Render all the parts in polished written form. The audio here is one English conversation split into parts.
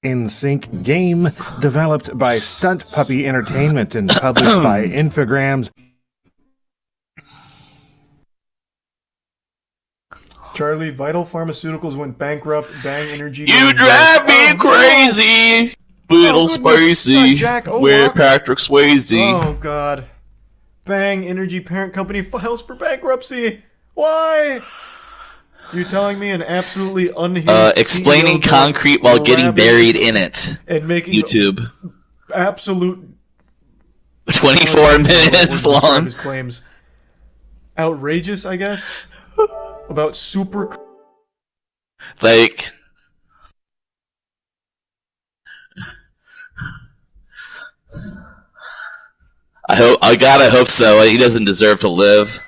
In Sync game developed by Stunt Puppy Entertainment and published by Infogrames. Charlie, Vital Pharmaceuticals went bankrupt. Bang Energy. You drive me crazy! Little spicy. With Patrick Swayze. Oh god. Bang Energy parent company files for bankruptcy. Why? You're telling me an absolutely unhinged explaining CEO concrete while getting buried in it. And making YouTube. Absolute 24 minutes long. His claims. Outrageous, I guess. About super. Like. I gotta hope so. He doesn't deserve to live.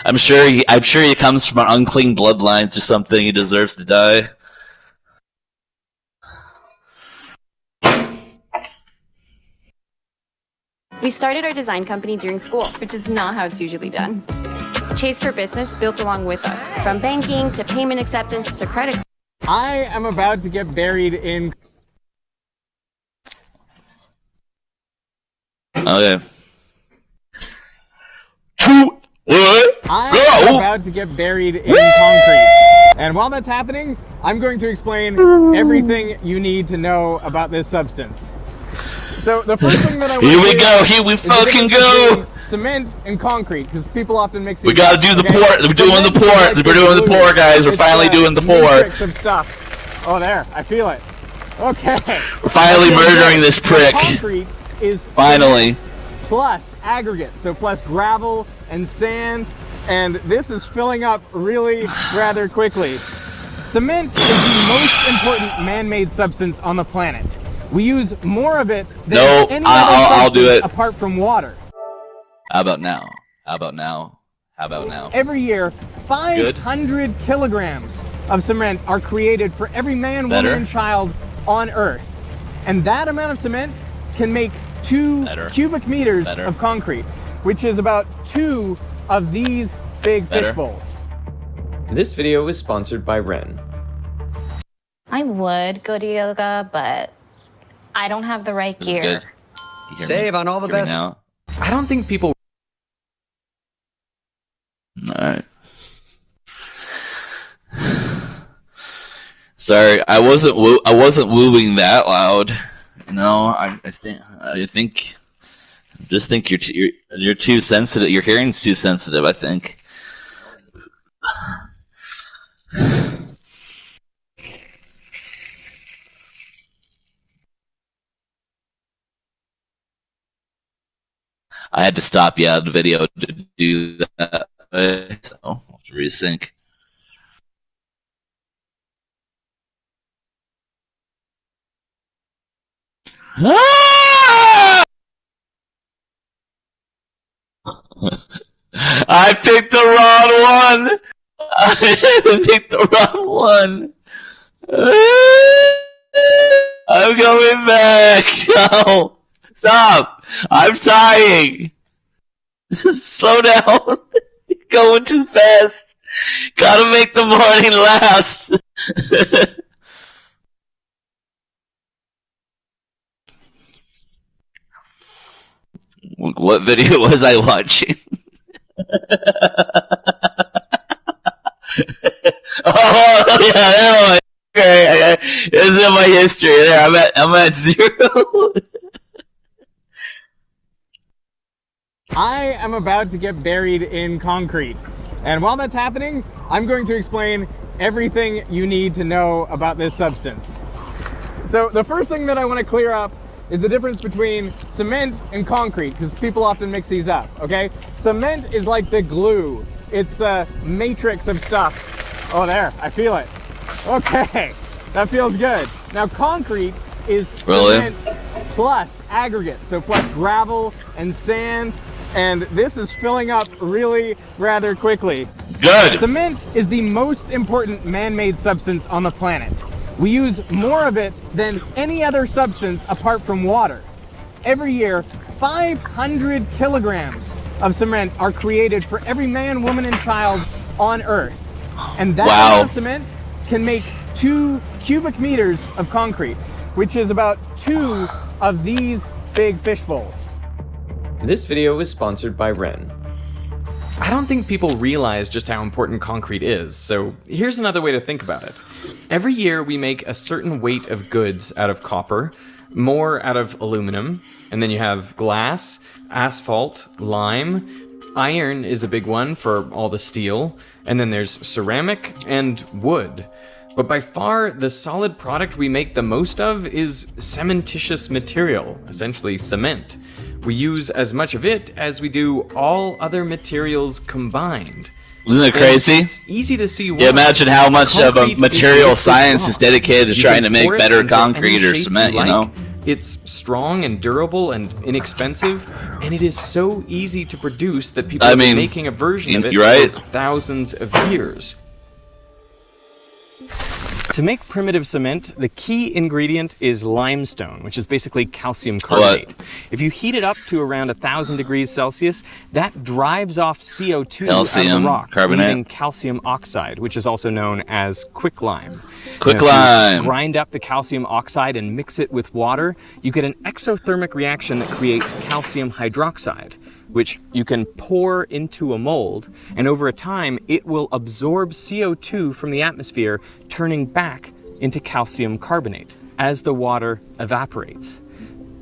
I'm sure he comes from an unclean bloodlines or something. He deserves to die. We started our design company during school, which is not how it's usually done. Chase for Business built along with us, from banking to payment acceptance to credit. I am about to get buried in... Okay. What? I am about to get buried in concrete. And while that's happening, I'm going to explain everything you need to know about this substance. So the first thing that I want Here we go, here we fucking go! Cement and concrete, because people often mix these We gotta do the pour, we're doing the pour, we're doing the pour, guys, we're finally doing the pour. Matrix of stuff. Oh, there, I feel it. Okay. We're finally murdering this prick. Concrete is finally plus aggregate, so plus gravel and sand, and this is filling up really rather quickly. Cement is the most important man-made substance on the planet. We use more of it than any other I'll do it. apart from water. How about now? How about now? How about now? Every year, 500 kilograms of cement are created for every man, woman, and child on Earth. And that amount of cement can make 2 cubic meters of concrete, which is about 2 of these big fish bowls. This video is sponsored by Ren. I would go to yoga, but I don't have the right gear. Save on all the best. I don't think people... Alright. Sorry, I wasn't wooing that loud. No, I just think you're too sensitive. Your hearing's too sensitive, I think. I had to stop you out of the video to do that, so I'll have to resync. I picked the wrong one! I picked the wrong one! I'm going back! No! Stop! I'm trying! Just slow down! You're going too fast! Gotta make the morning last! What video was I watching? Oh yeah, that one. Okay, it's in my history. There, I'm at 0. I am about to get buried in concrete. And while that's happening, I'm going to explain everything you need to know about this substance. So the first thing that I want to clear up is the difference between cement and concrete, because people often mix these up, okay? Cement is like the glue. It's the matrix of stuff. Oh, there, I feel it. Okay, that feels good. Now, concrete is cement plus aggregate, so plus gravel and sand, and this is filling up really rather quickly. Good. Cement is the most important man-made substance on the planet. We use more of it than any other substance apart from water. Every year, 500 kilograms of cement are created for every man, woman, and child on Earth. And that amount of cement can make 2 cubic meters of concrete, which is about 2 of these big fish bowls. This video is sponsored by Ren. I don't think people realize just how important concrete is, so here's another way to think about it. Every year we make a certain weight of goods out of copper, more out of aluminum, and then you have glass, asphalt, lime, iron is a big one for all the steel, and then there's ceramic and wood. But by far, the solid product we make the most of is cementitious material, essentially cement. We use as much of it as we do all other materials combined. Isn't it crazy? It's easy to see why. Yeah, imagine how much of a material science is dedicated to trying to make better concrete or cement, you know? It's strong and durable and inexpensive, and it is so easy to produce that people have been making a version of it for thousands of years. To make primitive cement, the key ingredient is limestone, which is basically calcium carbonate. If you heat it up to around 1,000 degrees Celsius, that drives off CO2 out of the rock, leaving calcium oxide, which is also known as quicklime. Quicklime. Grind up the calcium oxide and mix it with water, you get an exothermic reaction that creates calcium hydroxide, which you can pour into a mold, and over time it will absorb CO2 from the atmosphere, turning back into calcium carbonate as the water evaporates.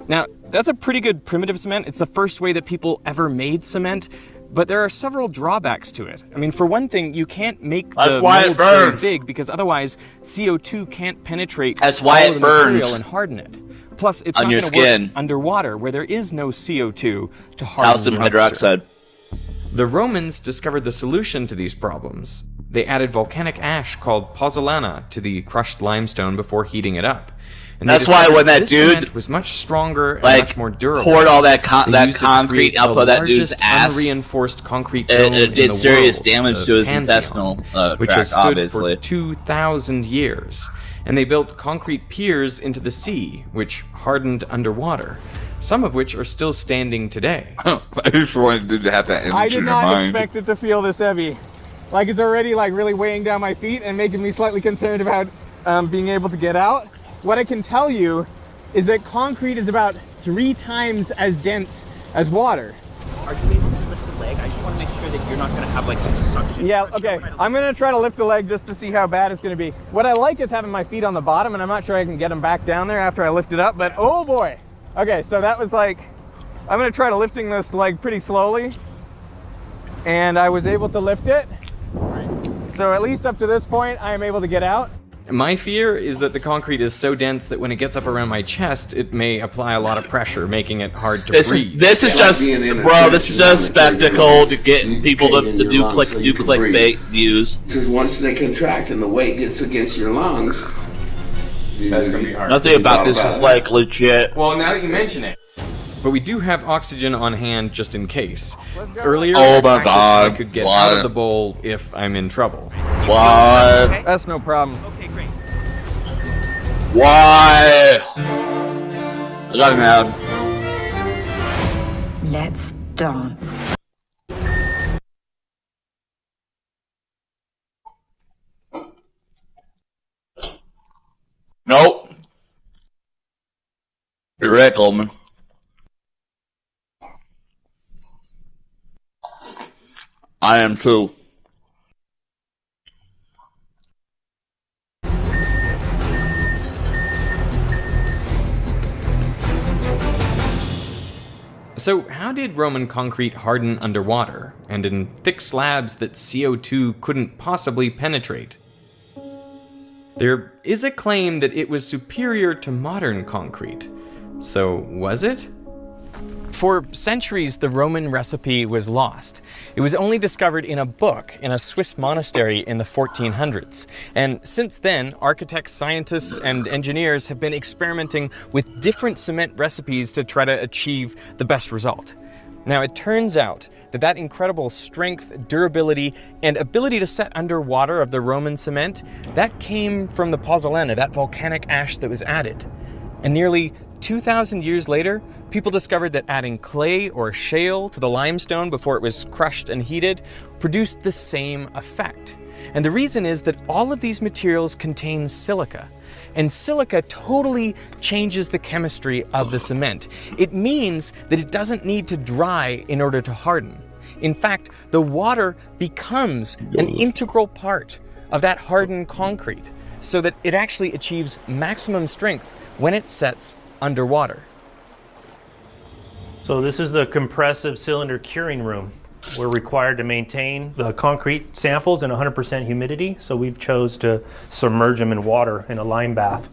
Now, that's a pretty good primitive cement. It's the first way that people ever made cement, but there are several drawbacks to it. I mean, for one thing, you can't make the molds very big because otherwise CO2 can't penetrate all of the material and harden it. Plus, it's not going to work underwater where there is no CO2 to harden calcium hydroxide. The Romans discovered the solution to these problems. They added volcanic ash called pozzolana to the crushed limestone before heating it up. And that's why when that dude was much stronger and like much more durable, poured all that concrete up of that dude's ass, unreinforced concrete dome it did serious world, damage to his intestinal which tract, has stood obviously. for 2,000 years. And they built concrete piers into the sea, which hardened underwater, some of which are still standing today. I just wanted to have that image I did in your not mind. expect it to feel this heavy. Like, it's already like really weighing down my feet and making me slightly concerned about being able to get out. What I can tell you is that concrete is about 3 times as dense as water. Are you able to lift the leg? I just want to make sure that you're not going to have like some suction. Yeah, okay. I'm going to try to lift the leg just to see how bad it's going to be. What I like is having my feet on the bottom, and I'm not sure I can get them back down there after I lift it up, but oh boy. Okay, so that was like, I'm going to try to lifting this leg pretty slowly, and I was able to lift it. So at least up to this point, I am able to get out. My fear is that the concrete is so dense that when it gets up around my chest, it may apply a lot of pressure, making it hard to breathe. This is just, bro, this is just spectacle to get people to do clickbait views. Because once they contract and the weight gets against your lungs, That's gonna be hard. Nothing about this is like legit. Well, now that you mention it. But we do have oxygen on hand just in case. Earlier, Oh I my practiced God. I could get out of the bowl if I'm in trouble. Why? That's no problem. Okay, great. Why? I got him out. Let's dance. Nope. You're right, Coleman. I am too. So how did Roman concrete harden underwater, and in thick slabs that CO2 couldn't possibly penetrate? There is a claim that it was superior to modern concrete. So was it? For centuries, the Roman recipe was lost. It was only discovered in a book in a Swiss monastery in the 1400s. And since then, architects, scientists, and engineers have been experimenting with different cement recipes to try to achieve the best result. Now, it turns out that that incredible strength, durability, and ability to set underwater of the Roman cement, that came from the pozzolana, that volcanic ash that was added. And nearly 2,000 years later, people discovered that adding clay or shale to the limestone before it was crushed and heated produced the same effect. And the reason is that all of these materials contain silica. And silica totally changes the chemistry of the cement. It means that it doesn't need to dry in order to harden. In fact, the water becomes an integral part of that hardened concrete, so that it actually achieves maximum strength when it sets underwater. So this is the compressive cylinder curing room. We're required to maintain the concrete samples in 100% humidity, so we've chose to submerge them in water in a lime bath.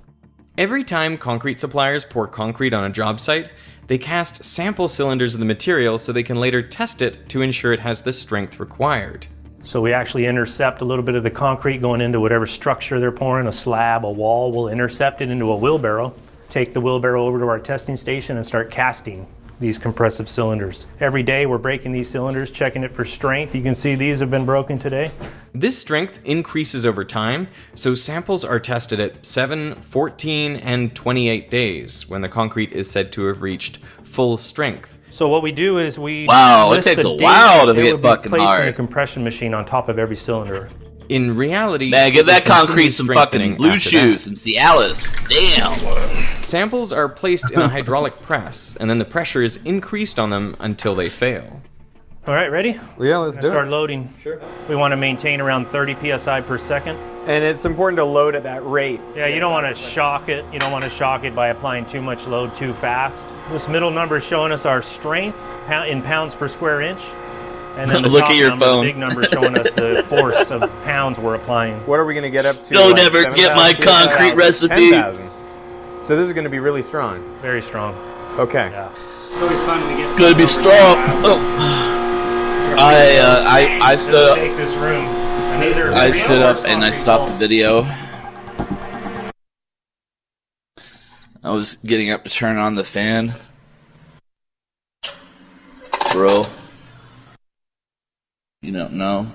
Every time concrete suppliers pour concrete on a job site, they cast sample cylinders of the material so they can later test it to ensure it has the strength required. So we actually intercept a little bit of the concrete going into whatever structure they're pouring, a slab, a wall. We'll intercept it into a wheelbarrow, take the wheelbarrow over to our testing station and start casting these compressive cylinders. Every day we're breaking these cylinders, checking it for strength. You can see these have been broken today. This strength increases over time, so samples are tested at 7, 14, and 28 days when the concrete is said to have reached full strength. So what we do is we Wow, it list takes the a date while to it get would be fucking placed in hard. a compression machine on top of every cylinder. In reality, Man, give it that concrete continues some strengthening fucking blue after shoes, that. some Cialis. Damn. Samples are placed in a hydraulic press, and then the pressure is increased on them until they fail. All right, ready? Yeah, let's do Start it. loading. Sure. We want to maintain around 30 psi per second. And it's important to load at that rate. Yeah, you don't want to shock it. You don't want to shock it by applying too much load too fast. This middle number is showing us our strength in pounds per square inch. And then the Look top at your number, phone. the big number, showing us the force of pounds we're applying. What are we going to get up to? Don't ever get my 7,000, concrete 10,000, recipe. 10,000. So this is going to be really strong. Very strong. Okay. Yeah. It's always fun when we get Gonna be strong. Oh. I stood up. Shake this room. And these are I stood up and I concrete stopped the walls. video. I was getting up to turn on the fan. Bro. You don't know.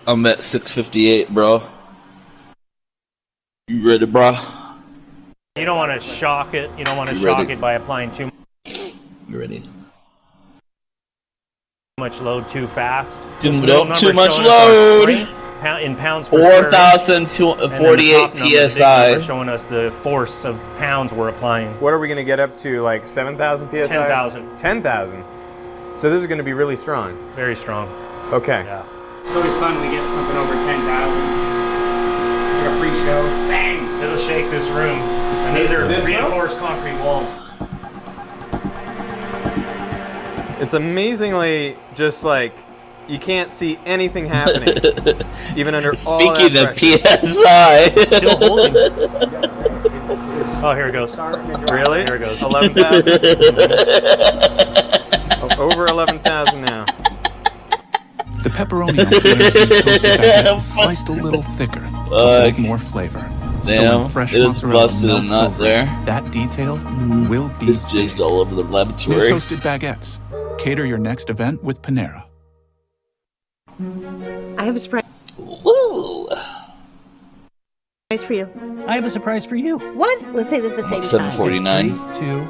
I'm at 6:58, bro. You ready, bro? You don't want to shock it. You don't want to You shock ready? it by applying too You ready? much load too fast. Too This middle number much showing us our load. strength in pounds per square inch. 4,048 psi. Showing us the force of pounds we're applying. What are we going to get up to? Like 7,000 psi? 10,000. 10,000. So this is going to be really strong. Very strong. Okay. Yeah. It's always fun when we get something over 10,000. It's like a free show. Bang! It'll shake this room. And these are This reinforced concrete walls. It's amazingly just like you can't see anything happening, even under all Speaking that of pressure. PSI. Still holding. Oh, here it goes. Really? Here it goes. 11,000. Over 11,000 now. The pepperoni on Claire's toasted baguette is sliced a little thicker to hold more flavor. So Damn, when fresh it is mozzarella busted and melts not over there. it, that detail will be It's just all over the new laboratory. toasted baguettes. Cater your next event with Panera. I have a surprise Woo! for you. I have a surprise for you. What? Let's say it at the same time. 749. 2.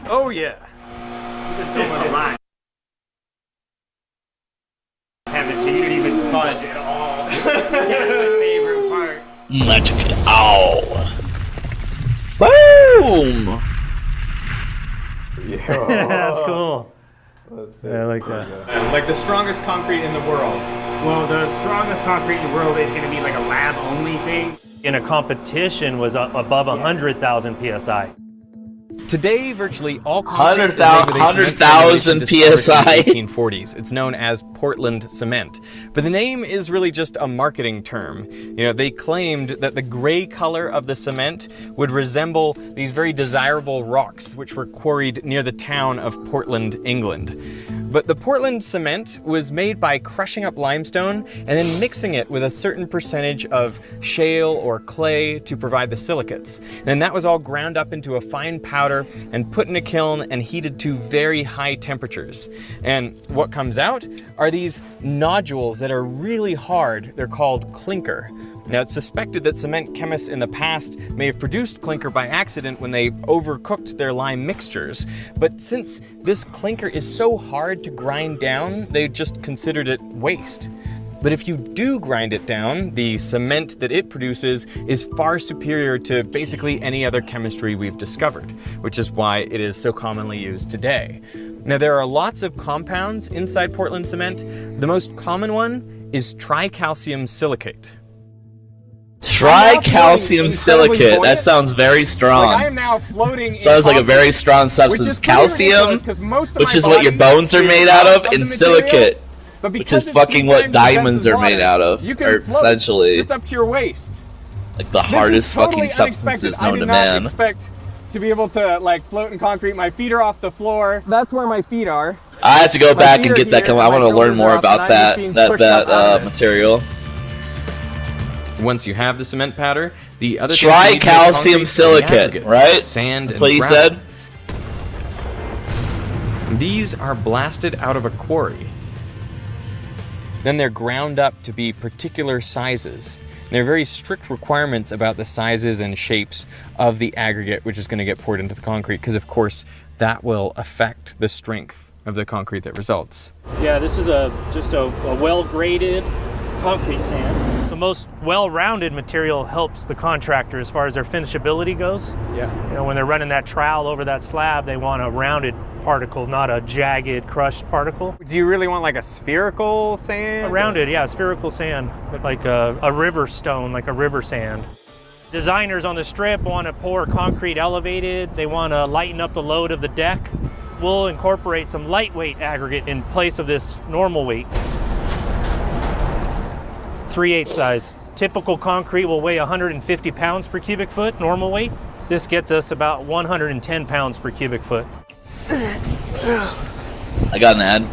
Oh yeah. Haven't you didn't even budge at all. That's my favorite part. Magic. Ow. Boom! That's cool. Yeah, I like that. Like the strongest concrete in the world. Well, the strongest concrete in the world is going to be like a lab-only thing. In a competition was above 100,000 psi. Today, virtually all concrete is made with a cement 100,000 formulation discovered PSI. in the 1840s. It's known as Portland cement. But the name is really just a marketing term. You know, they claimed that the gray color of the cement would resemble these very desirable rocks which were quarried near the town of Portland, England. But the Portland cement was made by crushing up limestone and then mixing it with a certain percentage of shale or clay to provide the silicates. And then that was all ground up into a fine powder and put in a kiln and heated to very high temperatures. And what comes out are these nodules that are really hard. They're called clinker. Now, it's suspected that cement chemists in the past may have produced clinker by accident when they overcooked their lime mixtures, but since this clinker is so hard to grind down, they just considered it waste. But if you do grind it down, the cement that it produces is far superior to basically any other chemistry we've discovered, which is why it is so commonly used today. Now, there are lots of compounds inside Portland cement. The most common one is tricalcium silicate. Tricalcium silicate. That sounds very strong. Like I am now floating. Sounds like a very strong substance. Calcium, which is what your bones are made out of, and silicate, which is fucking what diamonds are made out of, or essentially just up to your waist. like the hardest fucking substances known to man. I did not expect to be able to like float in concrete. My feet are off the floor. That's where my feet are. I have to go back and get that. I want to learn more about that material. Once you have the cement powder, the other tricalcium silicate, right? sand, That's what and you gravel. said. These are blasted out of a quarry. Then they're ground up to be particular sizes. There are very strict requirements about the sizes and shapes of the aggregate which is going to get poured into the concrete, because of course that will affect the strength of the concrete that results. Yeah, this is just a well-graded concrete sand. The most well-rounded material helps the contractor as far as their finishability goes. Yeah. You know, when they're running that trowel over that slab, they want a rounded particle, not a jagged, crushed particle. Do you really want like a spherical sand? A rounded, yeah, spherical sand, like a river stone, like a river sand. Designers on the strip want to pour concrete elevated. They want to lighten up the load of the deck. We'll incorporate some lightweight aggregate in place of this normal weight. 3/8 size. Typical concrete will weigh 150 pounds per cubic foot, normal weight. This gets us about 110 pounds per cubic foot. I got an ad.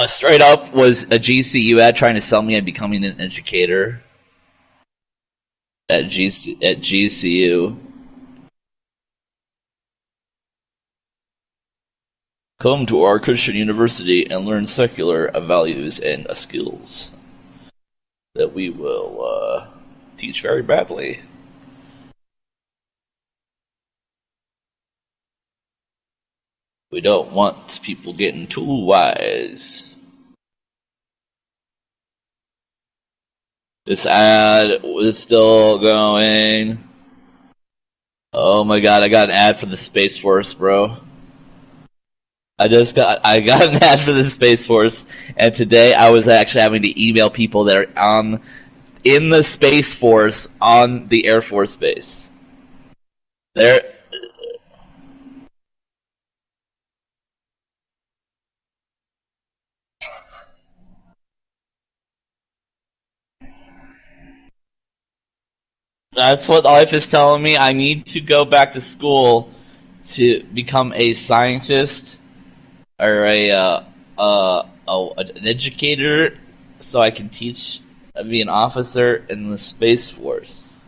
Straight up was a GCU ad trying to sell me on becoming an educator at GCU. Come to our Christian university and learn secular values and skills that we will teach very badly. We don't want people getting too wise. This ad was still going. Oh my god, I got an ad for the Space Force, bro. I got an ad for the Space Force, and today I was actually having to email people that are in the Space Force on the Air Force Base. That's what life is telling me. I need to go back to school to become a scientist or an educator, so I can be an officer in the Space Force.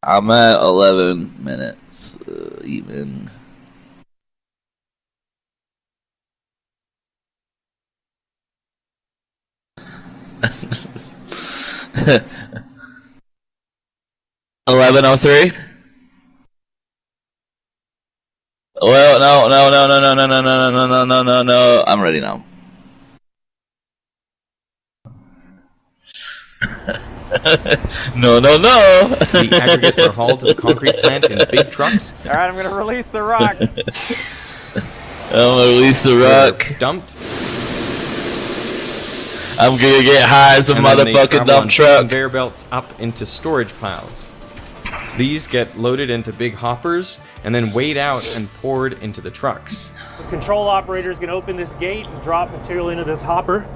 I'm at 11 minutes, even. $11:03. Well, no. I'm ready now. No. The aggregates are hauled to the concrete plant in big trucks. All right, I'm going to release the rock. I'm gonna release the rock. Dumped. I'm gonna get high as a motherfucking dump truck. Conveyor belts up into storage piles. These get loaded into big hoppers and then weighed out and poured into the trucks. The control operator is going to open this gate and drop material into this hopper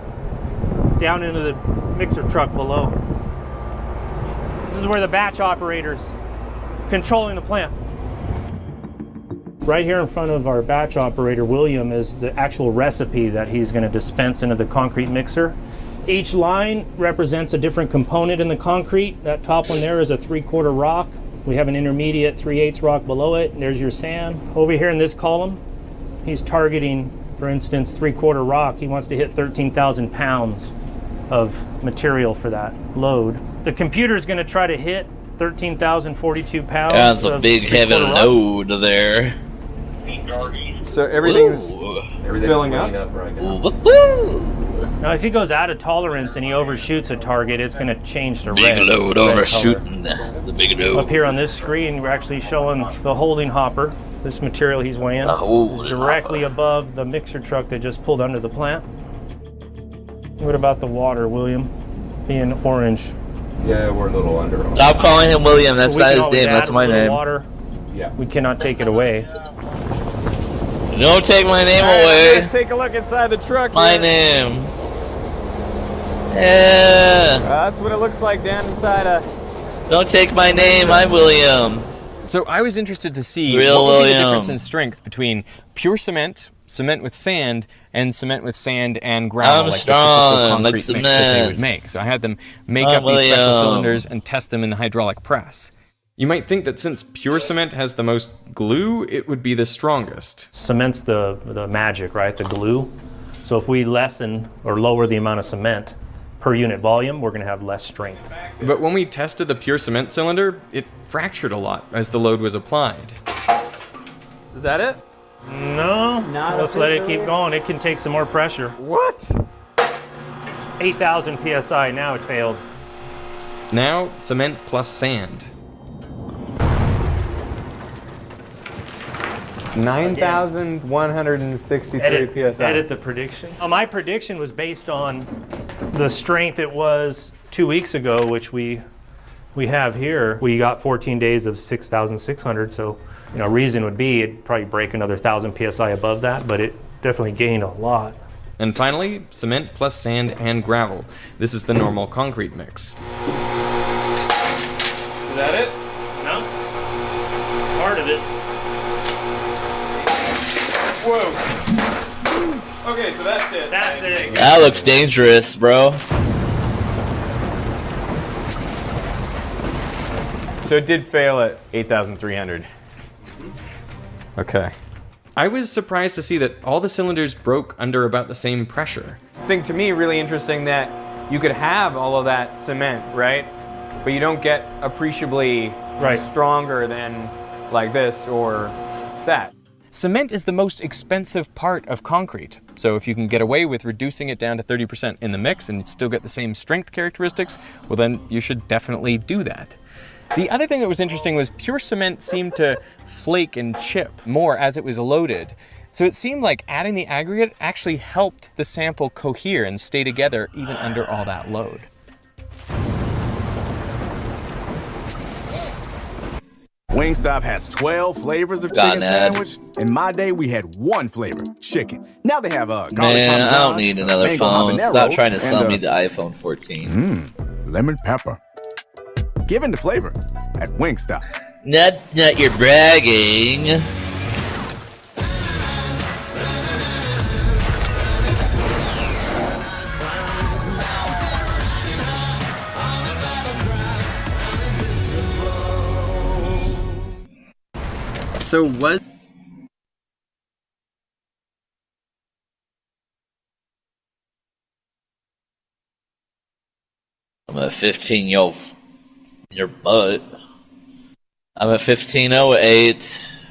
down into the mixer truck below. This is where the batch operator's controlling the plant. Right here in front of our batch operator, William, is the actual recipe that he's going to dispense into the concrete mixer. Each line represents a different component in the concrete. That top one there is a 3/4 rock. We have an intermediate 3/8 rock below it. And there's your sand. Over here in this column, he's targeting, for instance, 3/4 rock. He wants to hit 13,000 pounds of material for that load. The computer is going to try to hit 13,042 pounds. Yeah, that's a big heavy load there. So everything's filling up right now. Now, if he goes out of tolerance and he overshoots a target, it's going to change to big red. load overshooting the big load. Up here on this screen, we're actually showing the holding hopper. This material he's weighing is directly above the mixer truck that just pulled under the plant. What about the water, William? Being orange. Yeah, we're a little under. Stop calling him William. That's not his name. That's my name. Water. Yeah. We cannot take it away. Don't take my name I'm away. gonna take a look inside the truck. My name. Yeah. That's what it looks like down inside Don't take my name. I'm William. So I was interested to see Real what would be the William. difference in strength between pure cement, cement with sand and cement with sand and gravel, like the typical strong, like concrete mix that they would make. So I had them make up these special cylinders and test them in the hydraulic press. You might think that since pure cement has the most glue, it would be the strongest. Cement's the magic, right? The glue. So if we lessen or lower the amount of cement per unit volume, we're going to have less strength. But when we tested the pure cement cylinder, it fractured a lot as the load was applied. Is that it? No, let's let it keep going. It can take some more pressure. What? 8,000 PSI, now it failed. Now, cement plus sand. 9,163 PSI. Edit the prediction. My prediction was based on the strength it was 2 weeks ago, which we have here. We got 14 days of 6,600, so reason would be it'd probably break another 1,000 PSI above that, but it definitely gained a lot. And finally, cement plus sand and gravel. This is the normal concrete mix. Is that it? No. Part of it. Whoa. Okay, so that's it. That's it. That looks dangerous, bro. So it did fail at 8,300. Okay. I was surprised to see that all the cylinders broke under about the same pressure. I think to me really interesting that you could have all of that cement, right? But you don't get appreciably stronger than like this or that. Cement is the most expensive part of concrete. So if you can get away with reducing it down to 30% in the mix and still get the same strength characteristics, well then you should definitely do that. The other thing that was interesting was pure cement seemed to flake and chip more as it was loaded. So it seemed like adding the aggregate actually helped the sample cohere and stay together even under all that load. Wingstop has 12 flavors of chicken sandwich. In my day, we had one flavor, chicken. Now they have garlic Man, I don't need another mango phone. habanero, Stop trying to sell and, me the iPhone 14. Lemon pepper. Give in the flavor at Wingstop. Not you're bragging. So what? I'm at 15, yo. Your butt. I'm at 1508.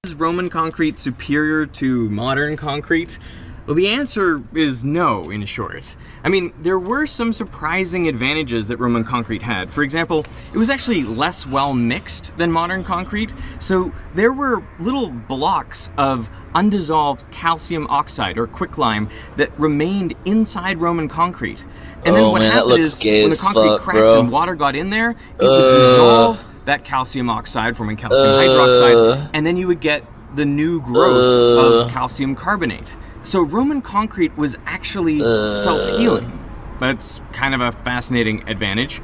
Is Roman concrete superior to modern concrete? Well, the answer is no, in short. I mean, there were some surprising advantages that Roman concrete had. For example, it was actually less well mixed than modern concrete, so there were little blocks of undissolved calcium oxide, or quicklime, that remained inside Roman concrete. And then what happened is, when the concrete cracked and water got in there, it would dissolve that calcium oxide, forming calcium hydroxide, and then you would get the new growth of calcium carbonate. So Roman concrete was actually self-healing. That's kind of a fascinating advantage.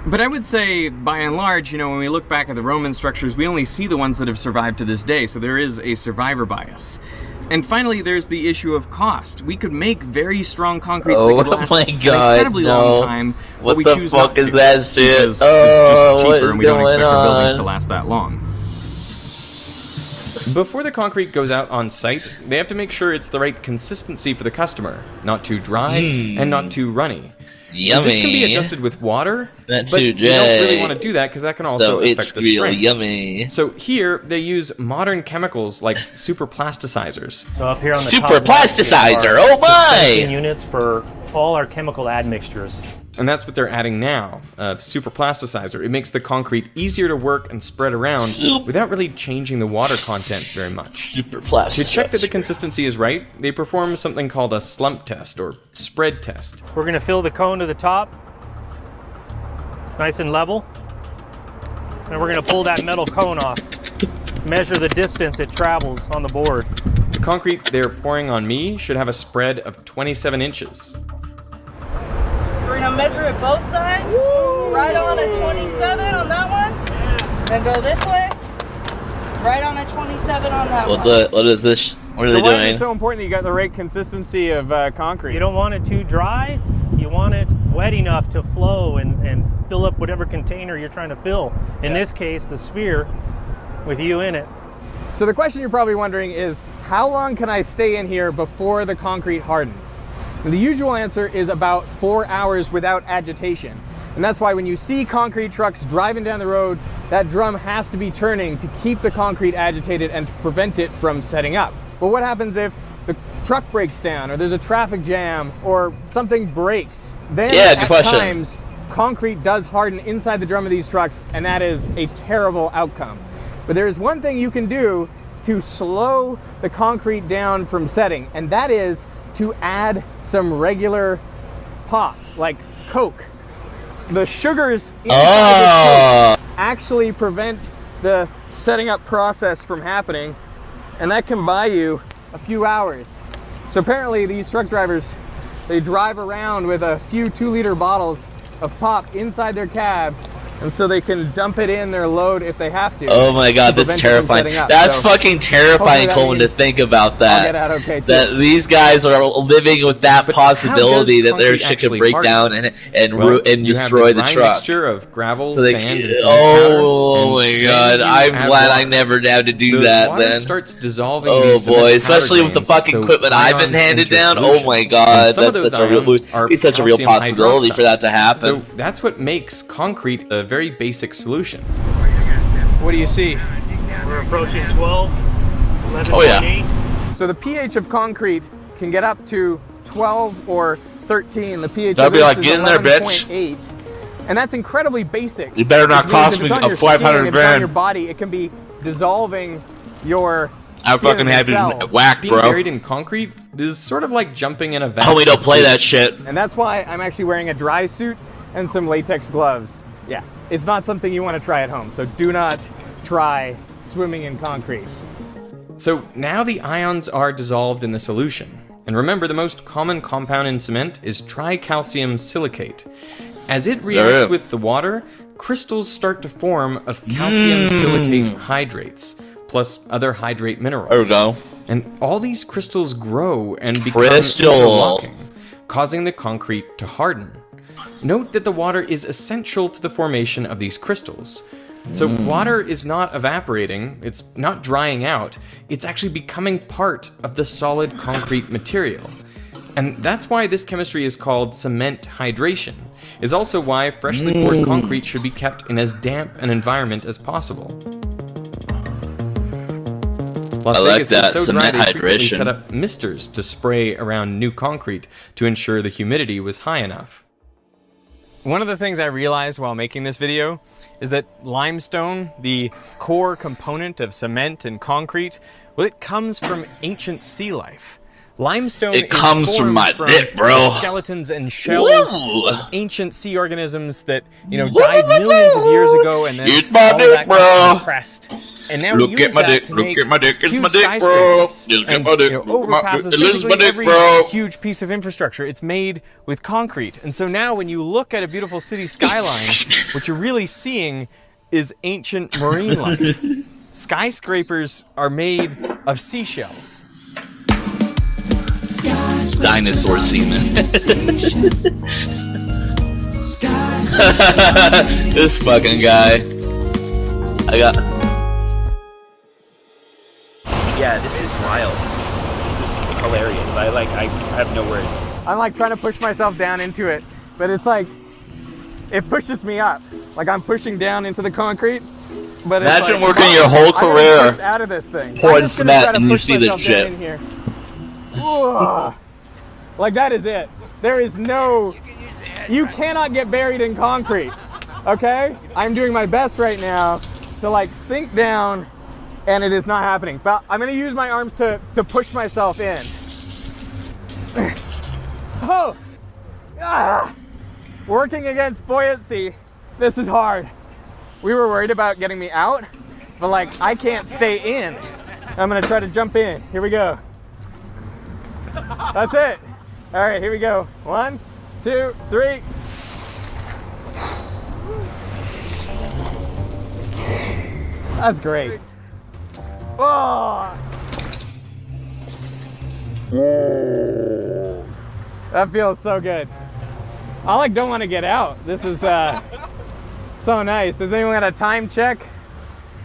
But I would say, by and large, when we look back at the Roman structures, we only see the ones that have survived to this day, so there is a survivor bias. And finally, there's the issue of cost. We could make very strong concrete that could last an incredibly long time, but we choose not to, that shit? because it's just cheaper and we don't expect our buildings to last that long. Before the concrete goes out on site, they have to make sure it's the right consistency for the customer. Not too dry and not too runny. Yummy. This can be adjusted with water, Not but too you dry. don't really want to do that because that can also affect it's the real strength. yummy. So here, they use modern chemicals like superplasticizers. So up here on the Super top left, plasticizer, we have our oh my! dispensing units for all our chemical admixtures. And that's what they're adding now, a superplasticizer. It makes the concrete easier to work and spread around without really changing the water content very much. Superplasticizer. To check that the consistency is right, they perform something called a slump test or spread test. We're going to fill the cone to the top, nice and level. And we're going to pull that metal cone off. Measure the distance it travels on the board. The concrete they're pouring on me should have a spread of 27 inches. We're gonna measure it both sides. Right on a 27 on that one. Then go this way. Right on a 27 on that one. What is this? What are they why doing? is it so important that you got the right consistency of concrete? You don't want it too dry. You want it wet enough to flow and fill up whatever container you're trying to fill. In this case, the sphere with you in it. So the question you're probably wondering is, how long can I stay in here before the concrete hardens? And the usual answer is about 4 hours without agitation. And that's why when you see concrete trucks driving down the road, that drum has to be turning to keep the concrete agitated and to prevent it from setting up. But what happens if the truck breaks down, or there's a traffic jam, or something breaks? Then at times, concrete does harden inside the drum of these trucks, and that is a terrible outcome. But there is one thing you can do to slow the concrete down from setting, and that is to add some regular pop, like Coke. The sugars inside this Coke actually prevent the setting up process from happening, and that can buy you a few hours. So apparently these truck drivers, they drive around with a few 2-liter bottles of pop inside their cab, and so they can dump it in their load if they have to. Oh my god, that's terrifying. That's fucking terrifying, Coleman, to think about that. I'll get out okay too. That these guys are living with that possibility that their shit could break down and destroy the truck. Mixture of gravel, so sand, and cement oh my god, I'm glad I never had to do that water then. Starts dissolving oh boy, especially with the fucking equipment I've been handed down. Oh my god, that's such a real possibility for that to happen. So that's what makes concrete a very basic solution. What do you see? We're approaching 12, 11.8. Oh yeah. So the pH of concrete can get up to 12 or 13. The pH That'd of be this like, is get in there, bitch. 11.8. And that's incredibly basic. You better not cost me a 500 grand. grand. On your body, it can be dissolving your I fucking have you whacked, bro. Being buried in concrete is sort of like jumping in a vat. Homie, don't play that shit. And that's why I'm actually wearing a dry suit and some latex gloves. Yeah, it's not something you want to try at home, so do not try swimming in concrete. So now the ions are dissolved in the solution. And remember, the most common compound in cement is tricalcium silicate. As it reacts with the water, crystals start to form of calcium silicate hydrates, plus other hydrate minerals. There we go. And all these crystals grow and become interlocking, causing the concrete to harden. Note that the water is essential to the formation of these crystals. So water is not evaporating, it's not drying out, it's actually becoming part of the solid concrete material. And that's why this chemistry is called cement hydration. It's also why freshly poured concrete should be kept in as damp an environment as possible. Las Vegas is so dry they frequently set up misters to spray around new concrete to ensure the humidity was high enough. One of the things I realized while making this video is that limestone, the core component of cement and concrete, well, it comes from ancient sea life. Limestone comes from my dick, bro. The skeletons and shells of ancient sea organisms that, died millions of years ago, and then all that got compressed. And now we use that to make huge skyscrapers and overpasses, basically every huge piece of infrastructure. It's made with concrete. And so now when you look at a beautiful city skyline, what you're really seeing is ancient marine life. Skyscrapers are made of seashells. Dinosaur semen. This fucking guy. Yeah, this is wild. This is hilarious. I have no words. I'm like trying to push myself down into it, but it's like, it pushes me up. Like I'm pushing down into the concrete. But imagine it's like, working your whole career out of this thing. pouring cement and you see this shit. Like that is it. There is no, you cannot get buried in concrete, okay? I'm doing my best right now to like sink down and it is not happening. But I'm gonna use my arms to push myself in. Oh, working against buoyancy, this is hard. We were worried about getting me out, but like I can't stay in. I'm gonna try to jump in. Here we go. That's it. All right, here we go. 1, 2, 3. That's great. Oh! That feels so good. I like don't want to get out. This is so nice. Does anyone got a time check?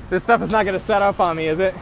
This stuff is not going to set up on me, is it?